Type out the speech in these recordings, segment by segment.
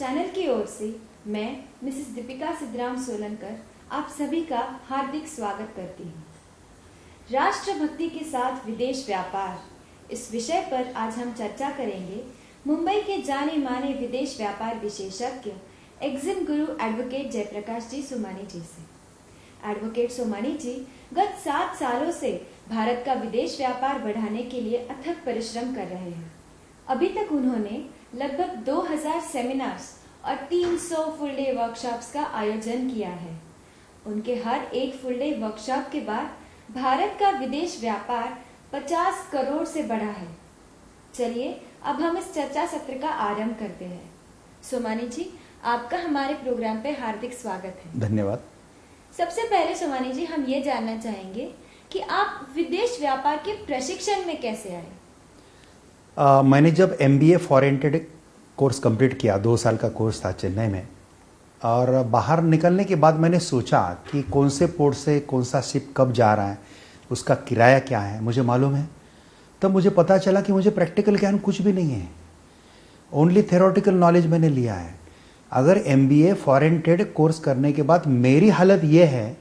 Channel की ओर से मैं मिसेस दीपिका सिद्धराम सोलनकर आप सभी का हार्दिक स्वागत करती हूँ। राष्ट्रभक्ति के साथ विदेश व्यापार इस विषय पर आज हम चर्चा करेंगे मुंबई के जाने माने विदेश व्यापार विशेषज्ञ एक्जिम गुरु एडवोकेट जयप्रकाश जी सोमानी जी से। एडवोकेट सोमानी जी गत 7 सालों से भारत का विदेश व्यापार बढ़ाने के लिए अथक परिश्रम कर रहे हैं। अभी तक उन्होंने लगभग 2000 सेमिनार्स और 300 फुल डे वर्कशॉप्स का आयोजन किया है। उनके हर एक फुल डे वर्कशॉप के बाद भारत का विदेश व्यापार 50 करोड़ से बढ़ा है। चलिए अब हम इस चर्चा सत्र का आरंभ करते हैं। सोमानी जी, आपका हमारे प्रोग्राम पे हार्दिक स्वागत है। धन्यवाद। सबसे पहले सोमानी जी, हम ये जानना चाहेंगे कि आप विदेश व्यापार के प्रशिक्षण में कैसे आए? मैंने जब MBA foreign trade course complete किया, 2 साल का कोर्स था चेन्नई में, और बाहर निकलने के बाद मैंने सोचा कि कौन से पोर्ट से कौन सा शिप कब जा रहा है, उसका किराया क्या है, मुझे मालूम है। तब मुझे पता चला कि मुझे प्रैक्टिकल ज्ञान कुछ भी नहीं है, ओनली थ्योरेटिकल नॉलेज मैंने लिया है। अगर MBA फॉरेन ट्रेड कोर्स करने के बाद मेरी हालत ये है,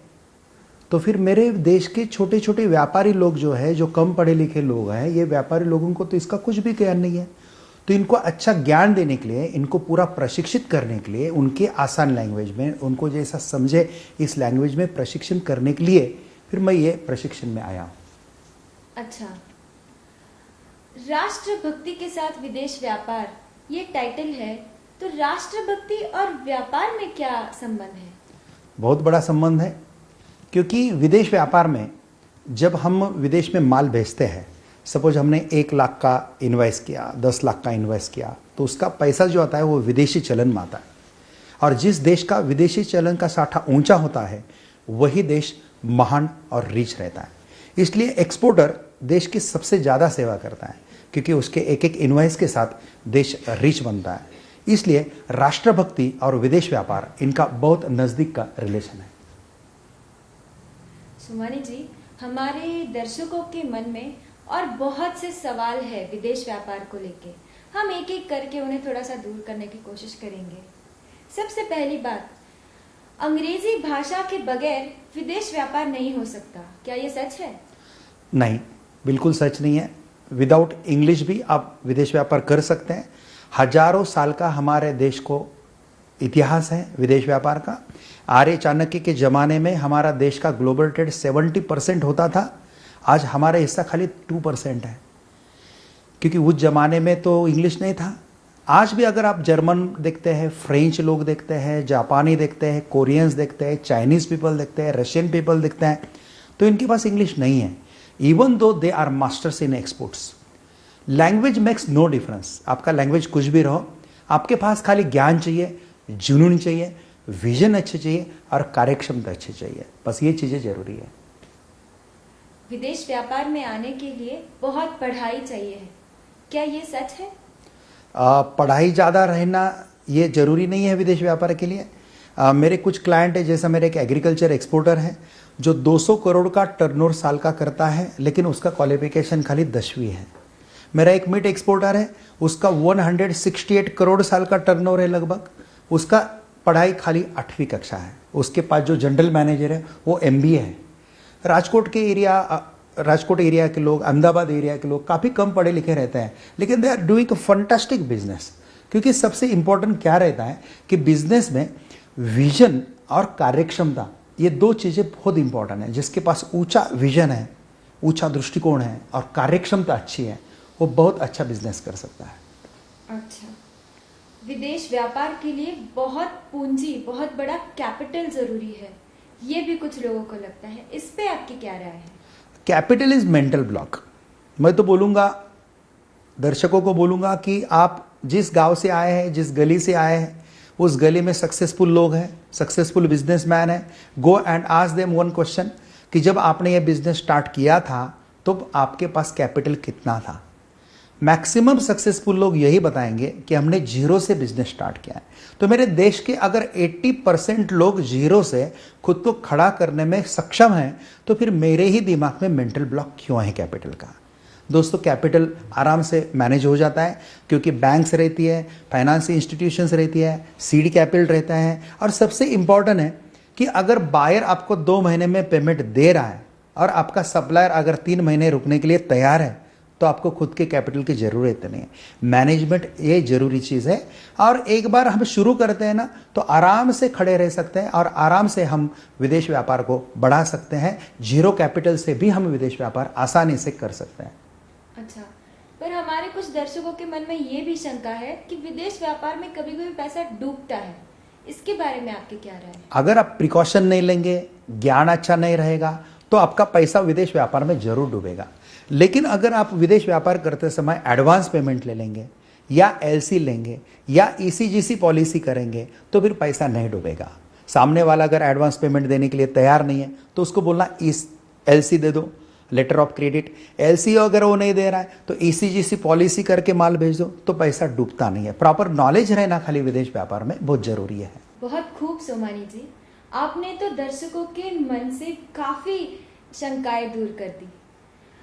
तो फिर मेरे देश के छोटे छोटे व्यापारी लोग जो है, जो कम पढ़े लिखे लोग हैं, ये व्यापारी लोगों को तो इसका कुछ भी ज्ञान नहीं है। तो इनको अच्छा ज्ञान देने के लिए, इनको पूरा प्रशिक्षित करने के लिए, उनके आसान लैंग्वेज में, उनको जैसा समझे इस लैंग्वेज में प्रशिक्षण करने के लिए फिर मैं ये प्रशिक्षण में आया हूँ। अच्छा, राष्ट्रभक्ति के साथ विदेश व्यापार ये टाइटल है, तो राष्ट्रभक्ति और व्यापार में क्या संबंध है? बहुत बड़ा संबंध है, क्योंकि विदेश व्यापार में जब हम विदेश में माल भेजते हैं, सपोज हमने 1 लाख का इन्वेस्ट किया, 10 लाख का इन्वेस्ट किया, तो उसका पैसा जो आता है वो विदेशी चलन में आता है। और जिस देश का विदेशी चलन का साठा ऊंचा होता है वही देश महान और रिच रहता है। इसलिए एक्सपोर्टर देश की सबसे ज़्यादा सेवा करता है, क्योंकि उसके एक एक इन्वेस्ट के साथ देश रिच बनता है। इसलिए राष्ट्रभक्ति और विदेश व्यापार, इनका बहुत नज़दीक का रिलेशन है। सोमानी जी, हमारे दर्शकों के मन में और बहुत से सवाल है विदेश व्यापार को लेके। हम एक एक करके उन्हें थोड़ा सा दूर करने की कोशिश करेंगे। सबसे पहली बात, अंग्रेजी भाषा के बगैर विदेश व्यापार नहीं हो सकता, क्या ये सच है? नहीं, बिल्कुल सच नहीं है। विदाउट इंग्लिश भी आप विदेश व्यापार कर सकते हैं। हजारों साल का हमारे देश को इतिहास है विदेश व्यापार का। आर्य चाणक्य के ज़माने में हमारा देश का ग्लोबल ट्रेड 70% होता था। आज हमारा हिस्सा खाली 2% है, क्योंकि उस ज़माने में तो इंग्लिश नहीं था। आज भी अगर आप जर्मन देखते हैं, फ्रेंच लोग देखते हैं, जापानी देखते हैं, कोरियंस देखते हैं, चाइनीज़ पीपल देखते हैं, रशियन पीपल देखते हैं, तो इनके पास इंग्लिश नहीं है, even though they are masters in exports. Language makes no difference. आपका लैंग्वेज कुछ भी रहो, आपके पास खाली ज्ञान चाहिए, जुनून चाहिए, विजन अच्छे चाहिए और कार्यक्षमता अच्छी चाहिए, बस ये चीजें जरूरी है। विदेश व्यापार में आने के लिए बहुत पढ़ाई चाहिए है, क्या ये सच है? पढ़ाई ज़्यादा रहना ये जरूरी नहीं है विदेश व्यापार के लिए। मेरे कुछ क्लाइंट है, जैसा मेरे एक एग्रीकल्चर एक्सपोर्टर है जो 200 करोड़ का टर्नओवर साल का करता है, लेकिन उसका क्वालिफिकेशन खाली 10वीं है। मेरा एक मीट एक्सपोर्टर है, उसका 168 करोड़ साल का टर्नओवर है लगभग, उसका पढ़ाई खाली 8वीं कक्षा है। उसके पास जो जनरल मैनेजर है वो MBA है। राजकोट एरिया के लोग, अहमदाबाद एरिया के लोग काफ़ी कम पढ़े लिखे रहते हैं, लेकिन they are doing a fantastic business. क्योंकि सबसे इंपॉर्टेंट क्या रहता है कि बिजनेस में विजन और कार्यक्षमता, ये 2 चीज़ें बहुत इंपॉर्टेंट है। जिसके पास ऊंचा विजन है, ऊंचा दृष्टिकोण है और कार्यक्षमता अच्छी है, वो बहुत अच्छा बिजनेस कर सकता है। अच्छा, विदेश व्यापार के लिए बहुत पूंजी, बहुत बड़ा कैपिटल जरूरी है, ये भी कुछ लोगों को लगता है, इस पे आपकी क्या राय है? Capital is mental block. मैं तो बोलूँगा, दर्शकों को बोलूँगा कि आप जिस गांव से आए हैं, जिस गली से आए हैं, उस गली में सक्सेसफुल लोग हैं, सक्सेसफुल बिजनेसमैन हैं, go and ask them one question कि जब आपने ये बिजनेस स्टार्ट किया था तो आपके पास कैपिटल कितना था। मैक्सिमम सक्सेसफुल लोग यही बताएंगे कि हमने 0 से बिजनेस स्टार्ट किया है। तो मेरे देश के अगर 80% लोग 0 से खुद को खड़ा करने में सक्षम हैं, तो फिर मेरे ही दिमाग में मेंटल ब्लॉक क्यों है कैपिटल का? दोस्तों कैपिटल आराम से मैनेज हो जाता है, क्योंकि बैंक्स रहती है, फाइनेंस इंस्टीट्यूशंस रहती है, सीड कैपिटल रहता है। और सबसे इम्पॉर्टेंट है कि अगर बायर आपको 2 महीने में पेमेंट दे रहा है और आपका सप्लायर अगर 3 महीने रुकने के लिए तैयार है, तो आपको खुद के कैपिटल की ज़रूरत नहीं है। मैनेजमेंट ये ज़रूरी चीज़ है। और एक बार हम शुरू करते हैं ना, तो आराम से खड़े रह सकते हैं और आराम से हम विदेश व्यापार को बढ़ा सकते हैं। जीरो कैपिटल से भी हम विदेश व्यापार आसानी से कर सकते हैं। अच्छा, पर हमारे कुछ दर्शकों के मन में ये भी शंका है कि विदेश व्यापार में कभी कभी पैसा डूबता है, इसके बारे में आपकी क्या राय है? अगर आप प्रिकॉशन नहीं लेंगे, ज्ञान अच्छा नहीं रहेगा, तो आपका पैसा विदेश व्यापार में जरूर डूबेगा। लेकिन अगर आप विदेश व्यापार करते समय एडवांस पेमेंट ले लेंगे या एलसी लेंगे या ईसीजीसी पॉलिसी करेंगे, तो फिर पैसा नहीं डूबेगा। सामने वाला अगर एडवांस पेमेंट देने के लिए तैयार नहीं है, तो उसको बोलना एलसी दे दो, लेटर ऑफ क्रेडिट। एलसी अगर वो नहीं दे रहा है तो ईसीजीसी पॉलिसी करके माल भेज दो, तो पैसा डूबता नहीं है। प्रॉपर नॉलेज रहना खाली विदेश व्यापार में बहुत जरूरी है। बहुत खूब सोमानी जी, आपने तो दर्शकों के मन से काफी शंकाएं दूर कर दी।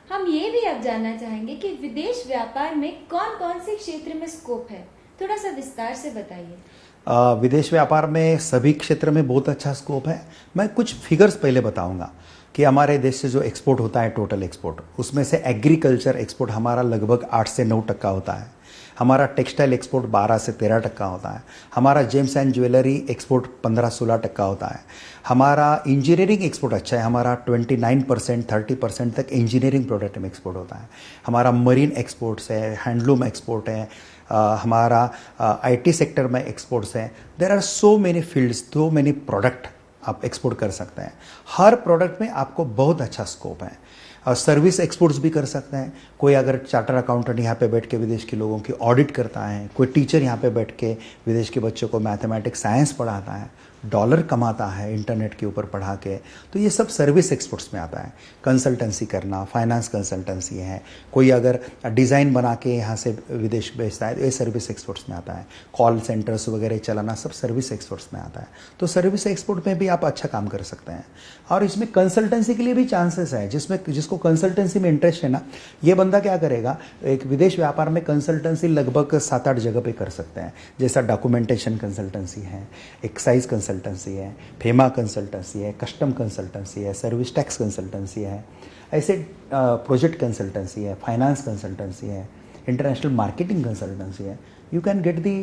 हम ये भी अब जानना चाहेंगे कि विदेश व्यापार में कौन कौन से क्षेत्र में स्कोप है, थोड़ा सा विस्तार से बताइए। विदेश व्यापार में सभी क्षेत्र में बहुत अच्छा स्कोप है। मैं कुछ फिगर्स पहले बताऊंगा कि हमारे देश से जो एक्सपोर्ट होता है, टोटल एक्सपोर्ट, उसमें से एग्रीकल्चर एक्सपोर्ट हमारा लगभग 8 से 9% होता है। हमारा टेक्सटाइल एक्सपोर्ट 12 से 13% होता है। हमारा जेम्स एंड ज्वेलरी एक्सपोर्ट 15-16% होता है। हमारा इंजीनियरिंग एक्सपोर्ट अच्छा है, हमारा 29% 30% तक इंजीनियरिंग प्रोडक्ट में एक्सपोर्ट होता है। हमारा मरीन एक्सपोर्ट्स है, हैंडलूम एक्सपोर्ट है, हमारा आईटी सेक्टर में एक्सपोर्ट्स हैं। There are so many fields, so many product आप एक्सपोर्ट कर सकते हैं। हर प्रोडक्ट में आपको बहुत अच्छा स्कोप है। और सर्विस एक्सपोर्ट्स भी कर सकते हैं। कोई अगर चार्टर अकाउंटेंट यहाँ पे बैठ के विदेश के लोगों की ऑडिट करता है, कोई टीचर यहाँ पे बैठ के विदेश के बच्चों को मैथमेटिक्स साइंस पढ़ाता है, डॉलर कमाता है इंटरनेट के ऊपर पढ़ा के, तो ये सब सर्विस एक्सपोर्ट्स में आता है। कंसल्टेंसी करना, फाइनेंस कंसल्टेंसी है, कोई अगर डिज़ाइन बना के यहाँ से विदेश भेजता है, तो ये सर्विस एक्सपोर्ट्स में आता है। कॉल सेंटर्स वगैरह चलाना सब सर्विस एक्सपोर्ट्स में आता है। तो सर्विस एक्सपोर्ट में भी आप अच्छा काम कर सकते हैं। और इसमें कंसल्टेंसी के लिए भी चांसेस है। जिसको कंसल्टेंसी में इंटरेस्ट है ना, ये बंदा क्या करेगा, एक विदेश व्यापार में कंसल्टेंसी लगभग 7-8 जगह पे कर सकते हैं। जैसा डॉक्यूमेंटेशन कंसल्टेंसी है, एक्साइज कंसल्टेंसी है, फेमा कंसल्टेंसी है, कस्टम कंसल्टेंसी है, सर्विस टैक्स कंसल्टेंसी है, ऐसे प्रोजेक्ट कंसल्टेंसी है, फाइनेंस कंसल्टेंसी है, इंटरनेशनल मार्केटिंग कंसल्टेंसी है। You can get the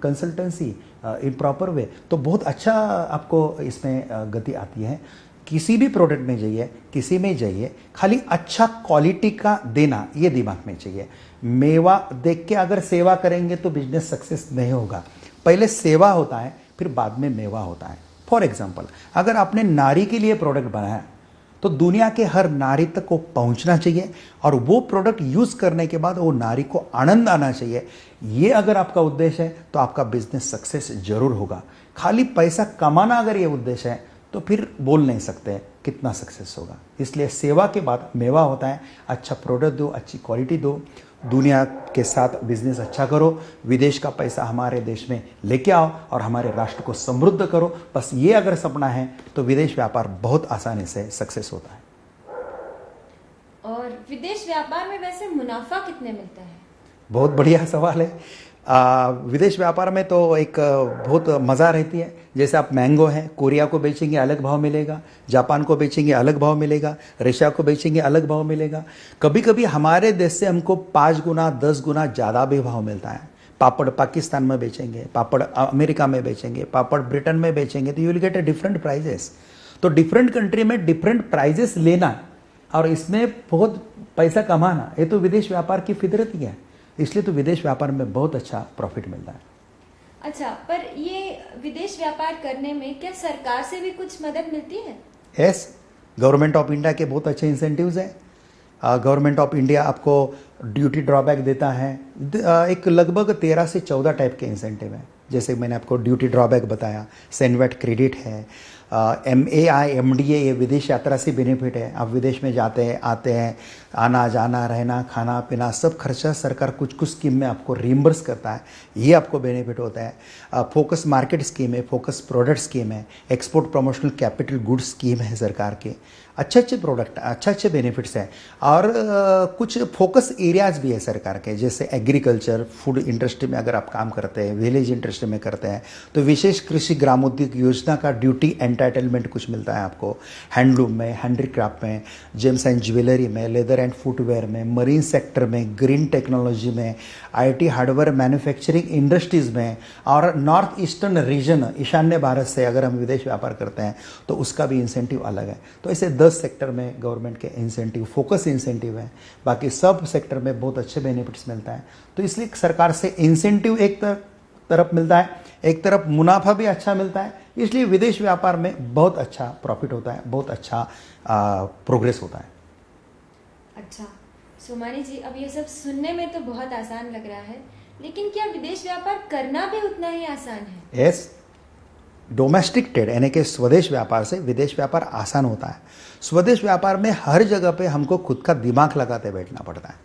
consultancy in proper way. तो बहुत अच्छा आपको इसमें गति आती है। किसी भी प्रोडक्ट में जाइए, किसी में जाइए, खाली अच्छा क्वालिटी का देना, ये दिमाग में चाहिए। मेवा देख के अगर सेवा करेंगे तो बिजनेस सक्सेस नहीं होगा। पहले सेवा होता है, फिर बाद में मेवा होता है। फॉर एग्जाम्पल, अगर आपने नारी के लिए प्रोडक्ट बनाया तो दुनिया के हर नारी तक को पहुंचना चाहिए और वो प्रोडक्ट यूज करने के बाद वो नारी को आनंद आना चाहिए। ये अगर आपका उद्देश्य है तो आपका बिजनेस सक्सेस जरूर होगा। खाली पैसा कमाना अगर ये उद्देश्य है तो फिर बोल नहीं सकते कितना सक्सेस होगा। इसलिए सेवा के बाद मेवा होता है। अच्छा प्रोडक्ट दो, अच्छी क्वालिटी दो, दुनिया के साथ बिजनेस अच्छा करो, विदेश का पैसा हमारे देश में लेके आओ और हमारे राष्ट्र को समृद्ध करो। बस ये अगर सपना है तो विदेश व्यापार बहुत आसानी से सक्सेस होता है। और विदेश व्यापार में वैसे मुनाफा कितने मिलता है? बहुत बढ़िया सवाल है। विदेश व्यापार में तो एक बहुत मज़ा रहती है। जैसे आप मैंगो है, कोरिया को बेचेंगे अलग भाव मिलेगा, जापान को बेचेंगे अलग भाव मिलेगा, रशिया को बेचेंगे अलग भाव मिलेगा। कभी कभी हमारे देश से हमको 5 गुना 10 गुना ज़्यादा भी भाव मिलता है। पापड़ पाकिस्तान में बेचेंगे, पापड़ अमेरिका में बेचेंगे, पापड़ ब्रिटेन में बेचेंगे, तो you will get a different prices. तो डिफरेंट कंट्री में डिफरेंट प्राइजेस लेना और इसमें बहुत पैसा कमाना, ये तो विदेश व्यापार की फितरत ही है। इसलिए तो विदेश व्यापार में बहुत अच्छा प्रॉफिट मिलता है। अच्छा, पर ये विदेश व्यापार करने में क्या सरकार से भी कुछ मदद मिलती है? यस, गवर्नमेंट ऑफ इंडिया के बहुत अच्छे इंसेंटिव्स हैं। गवर्नमेंट ऑफ इंडिया आपको ड्यूटी ड्रॉबैक देता है। एक लगभग 13 से 14 टाइप के इंसेंटिव हैं। जैसे मैंने आपको ड्यूटी ड्रॉबैक बताया, सेनवेट क्रेडिट है, MAI, MDA ये विदेश यात्रा से बेनिफिट है। आप विदेश में जाते हैं, आते हैं, आना जाना रहना खाना पीना सब खर्चा सरकार कुछ कुछ स्कीम में आपको रिम्बर्स करता है, ये आपको बेनिफिट होता है। फोकस मार्केट स्कीम है, फोकस प्रोडक्ट स्कीम है, export promotional capital goods scheme है सरकार के। अच्छे अच्छे प्रोडक्ट, अच्छे अच्छे बेनिफिट्स हैं। और कुछ फोकस एरियाज भी है सरकार के, जैसे एग्रीकल्चर, फूड इंडस्ट्री में अगर आप काम करते हैं, विलेज इंडस्ट्री में करते हैं तो विशेष कृषि ग्रामोद्योग योजना का ड्यूटी एंटाइटलमेंट कुछ मिलता है आपको। हैंडलूम में, हैंडीक्राफ्ट में, जेम्स एंड ज्वेलरी में, लेदर एंड फुटवेयर में, मरीन सेक्टर में, ग्रीन टेक्नोलॉजी में, IT हार्डवेयर मैन्युफैक्चरिंग इंडस्ट्रीज़ में, और नॉर्थ ईस्टर्न रीजन ईशान्य भारत से अगर हम विदेश व्यापार करते हैं तो उसका भी इंसेंटिव अलग है। तो ऐसे 10 सेक्टर में गवर्नमेंट के इंसेंटिव, फोकस इंसेंटिव है। बाकी सब सेक्टर में बहुत अच्छे बेनिफिट्स मिलता है। तो इसलिए सरकार से इंसेंटिव एक तरफ मिलता है, एक तरफ मुनाफा भी अच्छा मिलता है, इसलिए विदेश व्यापार में बहुत अच्छा प्रॉफिट होता है, बहुत अच्छा प्रोग्रेस होता है। अच्छा सोमानी जी, अब ये सब सुनने में तो बहुत आसान लग रहा है, लेकिन क्या विदेश व्यापार करना भी उतना ही आसान है? यस, डोमेस्टिक ट्रेड यानी कि स्वदेश व्यापार से विदेश व्यापार आसान होता है। स्वदेश व्यापार में हर जगह पे हमको खुद का दिमाग लगाते बैठना पड़ता है।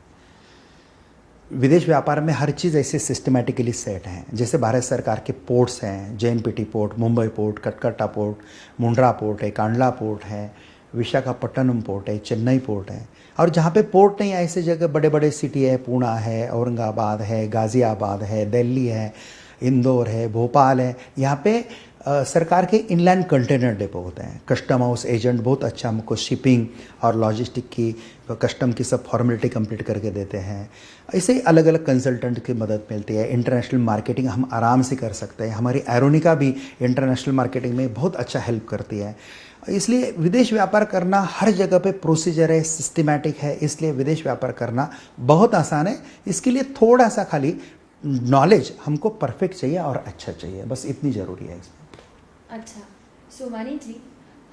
विदेश व्यापार में हर चीज़ ऐसे सिस्टमेटिकली सेट हैं, जैसे भारत सरकार के पोर्ट्स हैं, JNPT पोर्ट, मुंबई पोर्ट, कटकट्टा पोर्ट, मुंड्रा पोर्ट है, कांडला पोर्ट है, विशाखापट्टनम पोर्ट है, चेन्नई पोर्ट है। और जहाँ पे पोर्ट नहीं है ऐसे जगह बड़े बड़े सिटी है, पूना है, औरंगाबाद है, गाज़ियाबाद है, दिल्ली है, इंदौर है, भोपाल है। यहाँ पे सरकार के इनलैंड कंटेनर डिपो होते हैं। कस्टम हाउस एजेंट बहुत अच्छा हमको शिपिंग और लॉजिस्टिक की, कस्टम की सब फॉर्मेलिटी कंप्लीट करके देते हैं। ऐसे अलग अलग कंसल्टेंट की मदद मिलती है। इंटरनेशनल मार्केटिंग हम आराम से कर सकते हैं। हमारी एरोनिका भी इंटरनेशनल मार्केटिंग में बहुत अच्छा हेल्प करती है। इसलिए विदेश व्यापार करना हर जगह पे प्रोसीजर है, सिस्टमैटिक है, इसलिए विदेश व्यापार करना बहुत आसान है। इसके लिए थोड़ा सा खाली नॉलेज हमको परफेक्ट चाहिए और अच्छा चाहिए, बस इतनी ज़रूरी है इसमें। अच्छा सोमानी जी,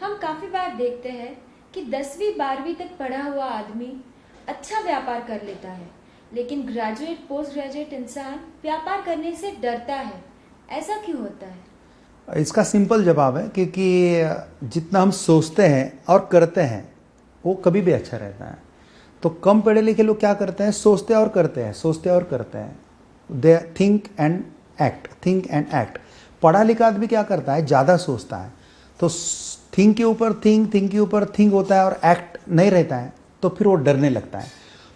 हम काफ़ी बार देखते हैं कि 10वीं 12वीं तक पढ़ा हुआ आदमी अच्छा व्यापार कर लेता है, लेकिन ग्रेजुएट पोस्ट ग्रेजुएट इंसान व्यापार करने से डरता है। ऐसा क्यों होता है? इसका सिंपल जवाब है क्योंकि जितना हम सोचते हैं और करते हैं वो कभी भी अच्छा रहता है। तो कम पढ़े लिखे लोग क्या करते हैं, सोचते और करते हैं, सोचते और करते हैं। They think and act, think and act. पढ़ा लिखा आदमी क्या करता है, ज़्यादा सोचता है, तो थिंक के ऊपर थिंक के ऊपर थिंक होता है और एक्ट नहीं रहता है, तो फिर वो डरने लगता है,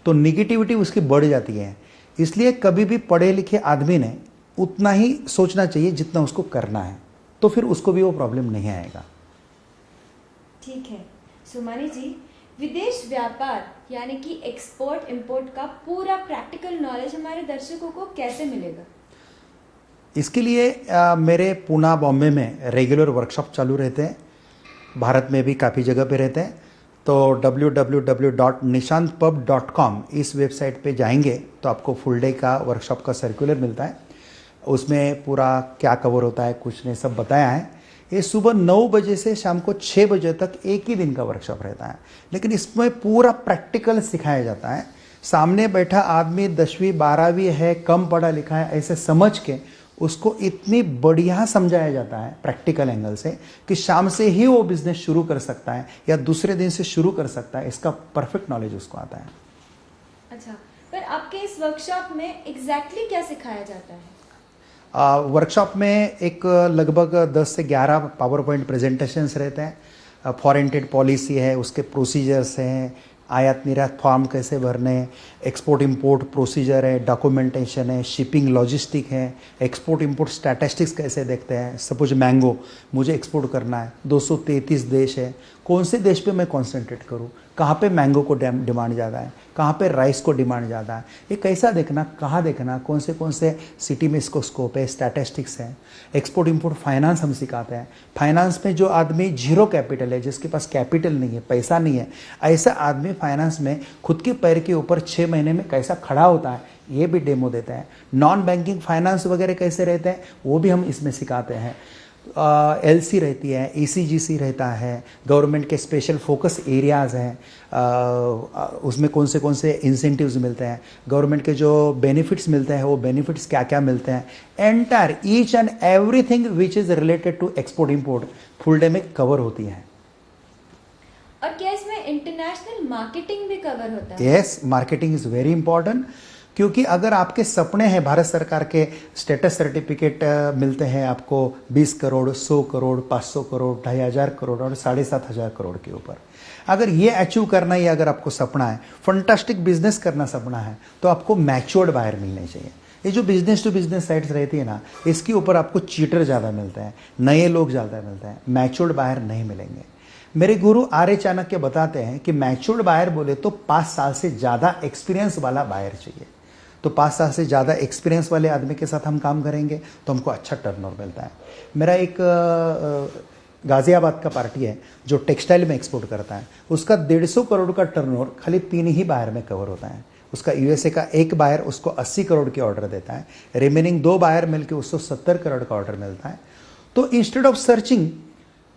तो निगेटिविटी उसकी बढ़ जाती है। इसलिए कभी भी पढ़े लिखे आदमी ने उतना ही सोचना चाहिए जितना उसको करना है, तो फिर उसको भी वो प्रॉब्लम नहीं आएगा। ठीक है सुमानी जी, विदेश व्यापार यानी कि एक्सपोर्ट इंपोर्ट का पूरा प्रैक्टिकल नॉलेज हमारे दर्शकों को कैसे मिलेगा? इसके लिए मेरे पुणे बॉम्बे में रेगुलर वर्कशॉप चालू रहते हैं, भारत में भी काफ़ी जगह पे रहते हैं। तो www.nishantpub.com इस वेबसाइट पे जाएंगे तो आपको फुल डे का वर्कशॉप का सर्कुलर मिलता है। उसमें पूरा क्या कवर होता है कुछ ने सब बताया है। ये सुबह 9 बजे से शाम को 6 बजे तक एक ही दिन का वर्कशॉप रहता है, लेकिन इसमें पूरा प्रैक्टिकल सिखाया जाता है। सामने बैठा आदमी 10वीं 12वीं है, कम पढ़ा लिखा है, ऐसे समझ के उसको इतनी बढ़िया समझाया जाता है प्रैक्टिकल एंगल से कि शाम से ही वो बिजनेस शुरू कर सकता है या दूसरे दिन से शुरू कर सकता है। इसका परफेक्ट नॉलेज उसको आता है। अच्छा, पर आपके इस वर्कशॉप में एग्जैक्टली क्या सिखाया जाता है? वर्कशॉप में एक लगभग 10 से 11 पावर पॉइंट प्रेजेंटेशंस रहते हैं। फॉरेन ट्रेड पॉलिसी है, उसके प्रोसीजर्स हैं, आयात निर्यात फॉर्म कैसे भरने, एक्सपोर्ट इंपोर्ट प्रोसीजर है, डॉक्यूमेंटेशन है, शिपिंग लॉजिस्टिक है, एक्सपोर्ट इंपोर्ट स्टैटिस्टिक्स कैसे देखते हैं। सपोज मैंगो मुझे एक्सपोर्ट करना है, 233 देश है, कौन से देश पे मैं कॉन्सेंट्रेट करूँ, कहाँ पे मैंगो को डिमांड ज़्यादा है, कहाँ पे राइस को डिमांड ज़्यादा है, ये कैसा देखना, कहाँ देखना, कौन से सिटी में इसको स्कोप है, स्टैटिस्टिक्स है। एक्सपोर्ट इंपोर्ट फाइनेंस हम सिखाते हैं। फाइनेंस में जो आदमी जीरो कैपिटल है, जिसके पास कैपिटल नहीं है, पैसा नहीं है, ऐसा आदमी फाइनेंस में खुद के पैर के ऊपर 6 महीने में कैसा खड़ा होता है, ये भी डेमो देते हैं। नॉन बैंकिंग फाइनेंस वगैरह कैसे रहते हैं वो भी हम इसमें सिखाते हैं। एलसी रहती है, ईसीजीसी रहता है, गवर्नमेंट के स्पेशल फोकस एरियाज़ हैं, उसमें कौन से इंसेंटिव्स मिलते हैं, गवर्नमेंट के जो बेनिफिट्स मिलते हैं वो बेनिफिट्स क्या क्या मिलते हैं, entire each and everything which is related to export import full day में कवर होती है। और क्या इसमें इंटरनेशनल मार्केटिंग भी कवर होता है? Yes, marketing is very important, क्योंकि अगर आपके सपने हैं, भारत सरकार के स्टेटस सर्टिफिकेट मिलते हैं आपको 20 करोड़, 100 करोड़, 500 करोड़, 2,500 करोड़ और 7,500 करोड़ के ऊपर, अगर ये अचीव करना ही अगर आपको सपना है, फंटास्टिक बिजनेस करना सपना है, तो आपको मैच्योर्ड बायर मिलने चाहिए। ये जो बिजनेस टू बिजनेस साइट्स रहती है ना, इसके ऊपर आपको चीटर ज़्यादा मिलते हैं, नए लोग ज़्यादा मिलते हैं, मैच्योर्ड बायर नहीं मिलेंगे। मेरे गुरु आर्य चाणक्य बताते हैं कि मैच्योर्ड बायर बोले तो 5 साल से ज़्यादा एक्सपीरियंस वाला बायर चाहिए। तो 5 साल से ज़्यादा एक्सपीरियंस वाले आदमी के साथ हम काम करेंगे तो हमको अच्छा टर्नओवर मिलता है। मेरा एक गाज़ियाबाद का पार्टी है जो टेक्सटाइल में एक्सपोर्ट करता है, उसका 150 करोड़ का टर्नओवर खाली 3 ही बायर में कवर होता है। उसका यूएसए का एक बायर उसको 80 करोड़ के ऑर्डर देता है, रिमेनिंग 2 बायर मिलकर उसको 70 करोड़ का ऑर्डर मिलता है। तो instead of searching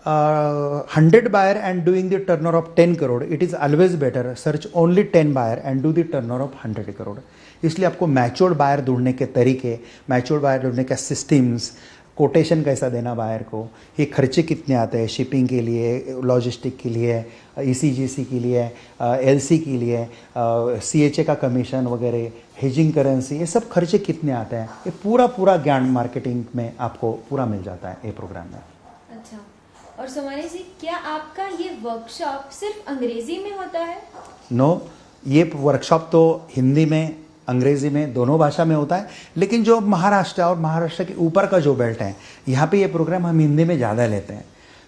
100 buyer and doing the turnover of 10 crore, it is always better search only 10 buyer and do the turnover of 100 crore। इसलिए आपको मैच्योर्ड बायर ढूंढने के तरीके, मैच्योर्ड बायर ढूंढने का सिस्टम्स, कोटेशन कैसा देना बायर को, ये खर्चे कितने आते हैं शिपिंग के लिए, लॉजिस्टिक के लिए, ईसीजीसी के लिए, एलसी के लिए, सीएचए का कमीशन वगैरह, हेजिंग करेंसी, ये सब खर्चे कितने आते हैं, ये पूरा ज्ञान मार्केटिंग में आपको पूरा मिल जाता है ये प्रोग्राम में। अच्छा, और सोमानी जी, क्या आपका ये वर्कशॉप सिर्फ अंग्रेजी में होता है? नो, ये वर्कशॉप तो हिंदी में, अंग्रेजी में, दोनों भाषा में होता है, लेकिन जो महाराष्ट्र और महाराष्ट्र के ऊपर का जो बेल्ट है, यहाँ पे ये प्रोग्राम हम हिंदी में ज़्यादा लेते हैं,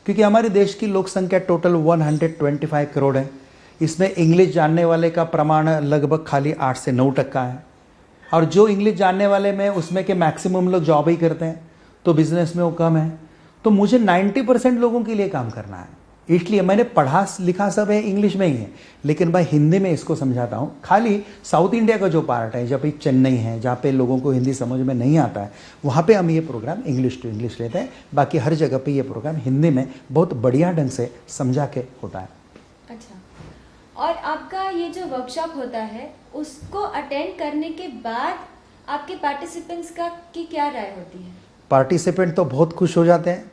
क्योंकि हमारे देश की लोक संख्या टोटल 125 करोड़ है। इसमें इंग्लिश जानने वाले का प्रमाण लगभग खाली 8 से 9% है, और जो इंग्लिश जानने वाले में उसमें के मैक्सिमम लोग जॉब ही करते हैं, तो बिजनेस में वो कम है। तो मुझे 90% लोगों के लिए काम करना है, इसलिए मैंने पढ़ा लिखा सब है इंग्लिश में ही है, लेकिन मैं हिंदी में इसको समझाता हूँ। खाली साउथ इंडिया का जो पार्ट है, जब चेन्नई है, जहाँ पे लोगों को हिंदी समझ में नहीं आता है, वहाँ पे हम ये प्रोग्राम इंग्लिश टू इंग्लिश लेते हैं। बाकी हर जगह पे ये प्रोग्राम हिंदी में बहुत बढ़िया ढंग से समझा के होता है। अच्छा, और आपका ये जो वर्कशॉप होता है, उसको अटेंड करने के बाद आपके पार्टिसिपेंट्स की क्या राय होती है? पार्टिसिपेंट तो बहुत खुश हो जाते हैं,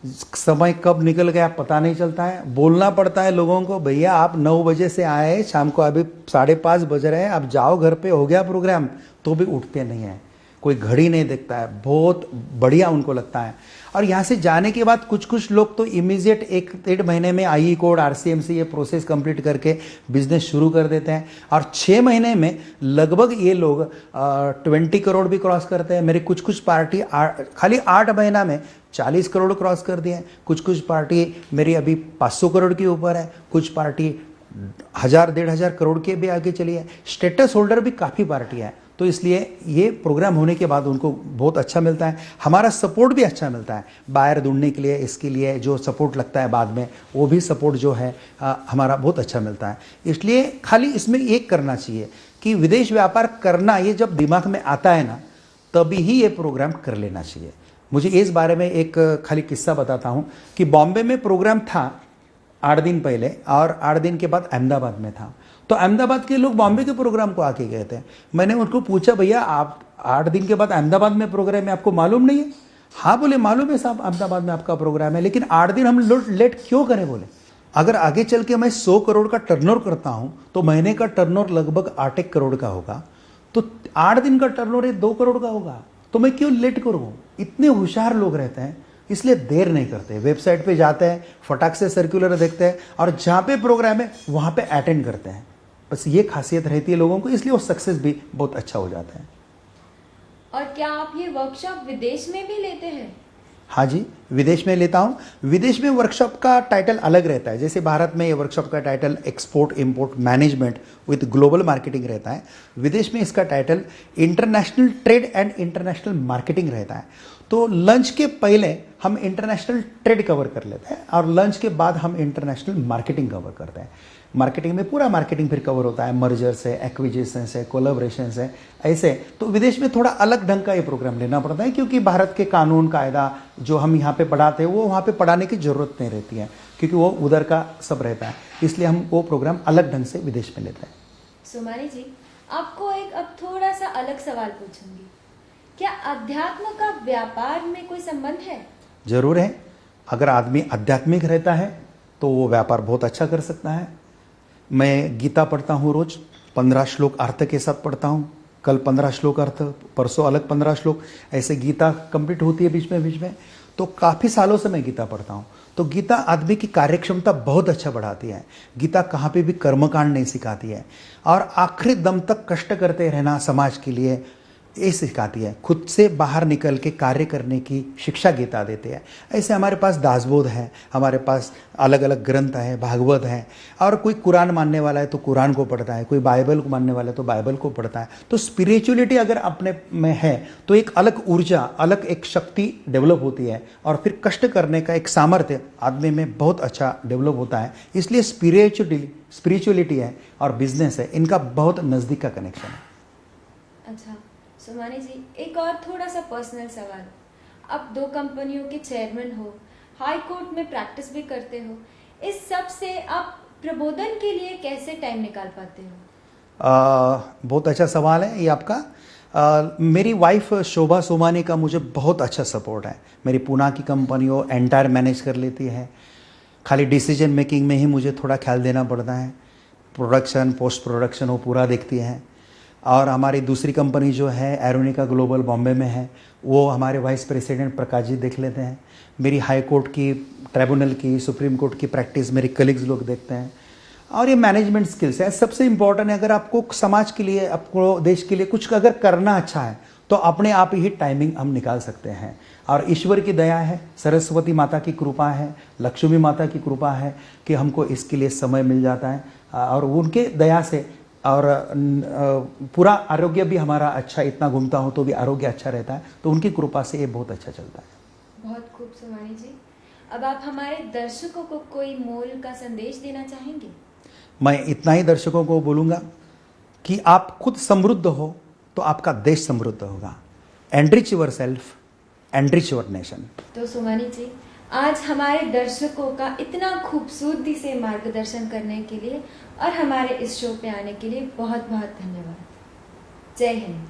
समय कब निकल गया पता नहीं चलता है। बोलना पड़ता है लोगों को, भैया आप 9 बजे से आए, शाम को अभी 5:30 बज रहे हैं, आप जाओ घर पे, हो गया प्रोग्राम, तो भी उठते नहीं हैं, कोई घड़ी नहीं देखता है, बहुत बढ़िया उनको लगता है। और यहाँ से जाने के बाद कुछ लोग तो इमीडिएट 1-1.5 महीने में आई कोड, RCMC ये प्रोसेस कंप्लीट करके बिजनेस शुरू कर देते हैं, और 6 महीने में लगभग ये लोग 20 करोड़ भी क्रॉस करते हैं। मेरी कुछ पार्टी खाली 8 महीना में 40 करोड़ क्रॉस कर दिए। कुछ पार्टी मेरी अभी 500 करोड़ के ऊपर है, कुछ पार्टी 1,000-1,500 करोड़ के भी आगे चली है। स्टेटस होल्डर भी काफ़ी पार्टी है, तो इसलिए ये प्रोग्राम होने के बाद उनको बहुत अच्छा मिलता है, हमारा सपोर्ट भी अच्छा मिलता है बायर ढूंढने के लिए। इसके लिए जो सपोर्ट लगता है बाद में, वो भी सपोर्ट जो है हमारा बहुत अच्छा मिलता है। इसलिए खाली इसमें एक करना चाहिए कि विदेश व्यापार करना, ये जब दिमाग में आता है ना, तभी ही ये प्रोग्राम कर लेना चाहिए। मुझे इस बारे में एक खाली किस्सा बताता हूँ कि बॉम्बे में प्रोग्राम था 8 दिन पहले, और 8 दिन के बाद अहमदाबाद में था। तो अहमदाबाद के लोग बॉम्बे के प्रोग्राम को आके गए थे। मैंने उनको पूछा, भैया आप 8 दिन के बाद अहमदाबाद में प्रोग्राम है, आपको मालूम नहीं है? हाँ बोले, मालूम है साहब, अहमदाबाद में आपका प्रोग्राम है, लेकिन 8 दिन हम लेट क्यों करें? बोले, अगर आगे चल के मैं 100 करोड़ का टर्नओवर करता हूं तो महीने का टर्नओवर लगभग 8 करोड़ का होगा, तो 8 दिन का टर्नओवर 2 करोड़ का होगा, तो मैं क्यों लेट करूँ? इतने होशियार लोग रहते हैं, इसलिए देर नहीं करते, वेबसाइट पे जाते हैं, फटाक से सर्कुलर देखते हैं, और जहाँ पे प्रोग्राम है वहाँ पे अटेंड करते हैं। बस ये खासियत रहती है लोगों को, इसलिए वो सक्सेस भी बहुत अच्छा हो जाता है। और क्या आप ये वर्कशॉप विदेश में भी लेते हैं? हाँ जी, विदेश में लेता हूँ। विदेश में वर्कशॉप का टाइटल अलग रहता है। जैसे भारत में ये वर्कशॉप का title export import management with global marketing रहता है, विदेश में इसका title international trade and international marketing रहता है। तो लंच के पहले हम इंटरनेशनल ट्रेड कवर कर लेते हैं, और लंच के बाद हम इंटरनेशनल मार्केटिंग कवर करते हैं। मार्केटिंग में पूरा मार्केटिंग फिर कवर होता है, मर्जर्स है, एक्विजिशंस है, कोलैबोरेशंस है, ऐसे। तो विदेश में थोड़ा अलग ढंग का ये प्रोग्राम लेना पड़ता है, क्योंकि भारत के कानून कायदा जो हम यहाँ पे पढ़ाते हैं वो वहाँ पे पढ़ाने की जरूरत नहीं रहती है, क्योंकि वो उधर का सब रहता है। इसलिए हम वो प्रोग्राम अलग ढंग से विदेश में लेते हैं। सोमानी जी, आपको एक अब थोड़ा सा अलग सवाल पूछूंगी। क्या अध्यात्म का व्यापार में कोई संबंध है? जरूर है। अगर आदमी आध्यात्मिक रहता है तो वो व्यापार बहुत अच्छा कर सकता है। मैं गीता पढ़ता हूँ रोज, 15 श्लोक अर्थ के साथ पढ़ता हूँ। कल 15 श्लोक अर्थ, परसों अलग 15 श्लोक, ऐसे गीता कंप्लीट होती है बीच में। तो काफ़ी सालों से मैं गीता पढ़ता हूँ। तो गीता आदमी की कार्यक्षमता बहुत अच्छा बढ़ाती है। गीता कहाँ पे भी कर्मकांड नहीं सिखाती है, और आखिरी दम तक कष्ट करते रहना समाज के लिए ये सिखाती है। खुद से बाहर निकल के कार्य करने की शिक्षा गीता देते हैं। ऐसे हमारे पास दासबोध है, हमारे पास अलग अलग ग्रंथ है, भागवत है, और कोई कुरान मानने वाला है तो कुरान को पढ़ता है, कोई बाइबल को मानने वाला है तो बाइबल को पढ़ता है। तो स्पिरिचुअलिटी अगर अपने में है तो एक अलग ऊर्जा, अलग एक शक्ति डेवलप होती है, और फिर कष्ट करने का एक सामर्थ्य आदमी में बहुत अच्छा डेवलप होता है। इसलिए स्पिरिचुअलिटी है और बिजनेस है, इनका बहुत नज़दीक का कनेक्शन है। अच्छा सोमानी जी, एक और थोड़ा सा पर्सनल सवाल। आप 2 कंपनियों के चेयरमैन हो, हाई कोर्ट में प्रैक्टिस भी करते हो, इस सब से आप प्रबोधन के लिए कैसे टाइम निकाल पाते हो? बहुत अच्छा सवाल है ये आपका। मेरी वाइफ शोभा सोमानी का मुझे बहुत अच्छा सपोर्ट है। मेरी पूना की कंपनी वो एंटायर मैनेज कर लेती है। खाली डिसीजन मेकिंग में ही मुझे थोड़ा ख्याल देना पड़ता है। प्रोडक्शन, पोस्ट प्रोडक्शन वो पूरा देखती है। और हमारी दूसरी कंपनी जो है एरोनिका ग्लोबल बॉम्बे में है, वो हमारे वाइस प्रेसिडेंट प्रकाश जी देख लेते हैं। मेरी हाई कोर्ट की, ट्राइब्यूनल की, सुप्रीम कोर्ट की प्रैक्टिस मेरे कलीग्स लोग देखते हैं। और ये मैनेजमेंट स्किल्स है, सबसे इंपॉर्टेंट है। अगर आपको समाज के लिए, आपको देश के लिए कुछ अगर करना अच्छा है तो अपने आप ही टाइमिंग हम निकाल सकते हैं। और ईश्वर की दया है, सरस्वती माता की कृपा है, लक्ष्मी माता की कृपा है कि हमको इसके लिए समय मिल जाता है। और उनके दया से और पूरा आरोग्य भी हमारा अच्छा, इतना घूमता हूँ तो भी आरोग्य अच्छा रहता है। तो उनकी कृपा से ये बहुत अच्छा चलता है। बहुत खूब सोमानी जी। अब आप हमारे दर्शकों को कोई मोल का संदेश देना चाहेंगे? मैं इतना ही दर्शकों को बोलूँगा कि आप खुद समृद्ध हो तो आपका देश समृद्ध होगा। Enrich yourself, enrich your nation. तो सोमानी जी, आज हमारे दर्शकों का इतना खूबसूरती से मार्गदर्शन करने के लिए और हमारे इस शो पे आने के लिए बहुत बहुत धन्यवाद। जय हिंद।